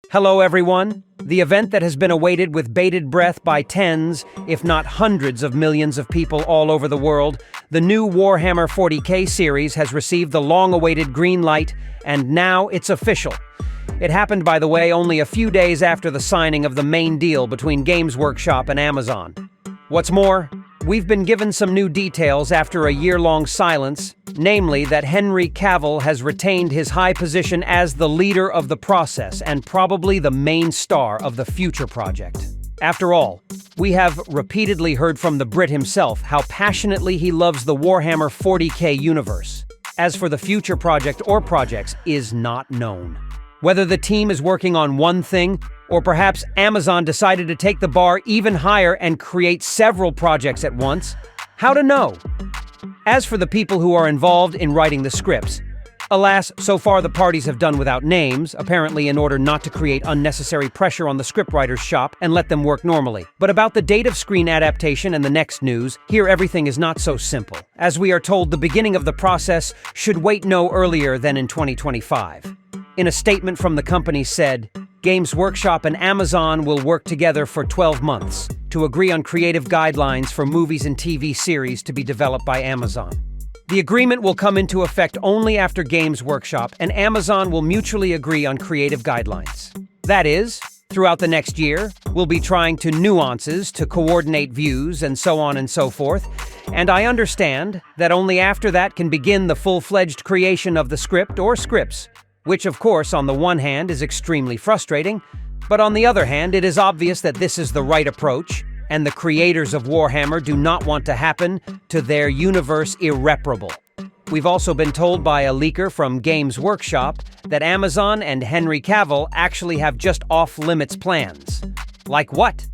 Hello everyone! The event that has been awaited with bated breath by tens, if not hundreds of millions of people all over the world, the new Warhammer 40K series has received the long-awaited green light, and now it's official. It happened, by the way, only a few days after the signing of the main deal between Games Workshop and Amazon. What's more, we've been given some new details after a year-long silence, namely that Henry Cavill has retained his high position as the leader of the process and probably the main star of the future project. After all, we have repeatedly heard from the Brit himself how passionately he loves the Warhammer 40K universe. As for the future project or projects is not known. Whether the team is working on one thing, or perhaps Amazon decided to take the bar even higher and create several projects at once, how to know? As for the people who are involved in writing the scripts, alas, so far the parties have done without names, apparently in order not to create unnecessary pressure on the scriptwriter's shop and let them work normally. But about the date of screen adaptation and the next news, here everything is not so simple. As we are told, the beginning of the process should wait no earlier than in 2025. In a statement from the company said, Games Workshop and Amazon will work together for 12 months to agree on creative guidelines for movies and TV series to be developed by Amazon. The agreement will come into effect only after Games Workshop and Amazon will mutually agree on creative guidelines. That is, throughout the next year, we'll be trying to nuances to coordinate views and so on and so forth, and I understand that only after that can begin the full-fledged creation of the script or scripts, which of course on the one hand is extremely frustrating, but on the other hand it is obvious that this is the right approach, and the creators of Warhammer do not want to happen to their universe irreparable. We've also been told by a leaker from Games Workshop that Amazon and Henry Cavill actually have just off-limits plans. Like what?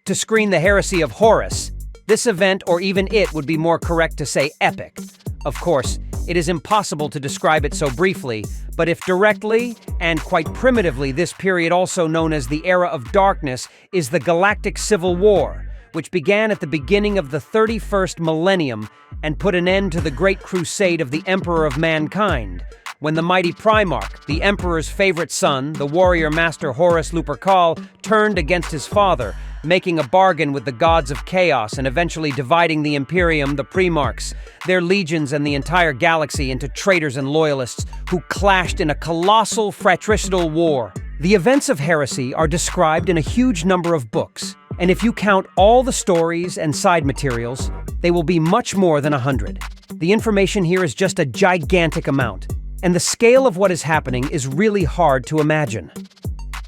To screen the heresy of Horus. This event, or even it, would be more correct to say epic. Of course, it is impossible to describe it so briefly, but if directly and quite primitively this period, also known as the Era of Darkness, is the Galactic Civil War, which began at the beginning of the 31st millennium and put an end to the Great Crusade of the Emperor of Mankind, when the mighty Primarch, the Emperor's favorite son, the warrior master Horus Lupercal, turned against his father, making a bargain with the gods of chaos and eventually dividing the Imperium, the Primarchs, their legions and the entire galaxy into traitors and loyalists who clashed in a colossal fratricidal war. The events of heresy are described in a huge number of books, and if you count all the stories and side materials, they will be much more than 100. The information here is just a gigantic amount, and the scale of what is happening is really hard to imagine.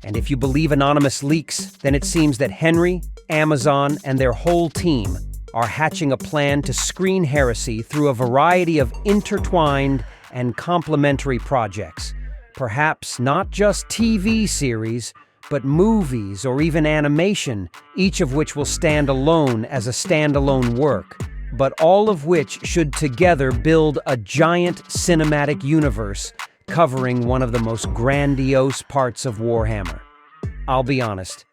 And if you believe anonymous leaks, then it seems that Henry, Amazon, and their whole team are hatching a plan to screen heresy through a variety of intertwined and complementary projects. Perhaps not just TV series, but movies or even animation, each of which will stand alone as a standalone work, but all of which should together build a giant cinematic universe covering one of the most grandiose parts of Warhammer. I'll be honest,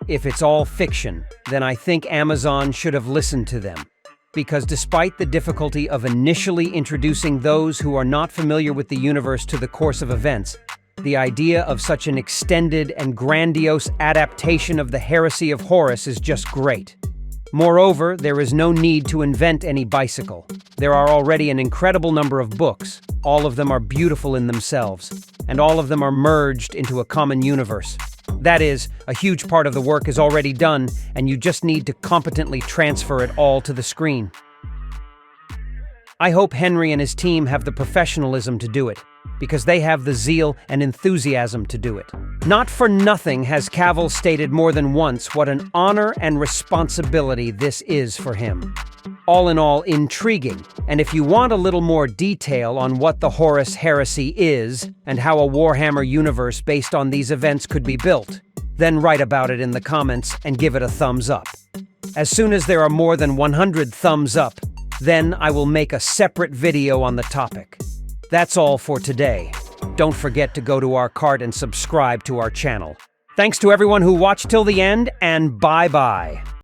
if it's all fiction, then I think Amazon should have listened to them. Because despite the difficulty of initially introducing those who are not familiar with the universe to the course of events, the idea of such an extended and grandiose adaptation of the heresy of Horus is just great. Moreover, there is no need to invent any bicycle. There are already an incredible number of books. All of them are beautiful in themselves, and all of them are merged into a common universe. That is, a huge part of the work is already done, and you just need to competently transfer it all to the screen. I hope Henry and his team have the professionalism to do it, because they have the zeal and enthusiasm to do it. Not for nothing has Cavill stated more than once what an honor and responsibility this is for him. All in all, intriguing, and if you want a little more detail on what the Horus Heresy is and how a Warhammer universe based on these events could be built, then write about it in the comments and give it a thumbs up. As soon as there are more than 100 thumbs up, then I will make a separate video on the topic. That's all for today. Don't forget to go to our cart and subscribe to our channel. Thanks to everyone who watched till the end, and bye-bye.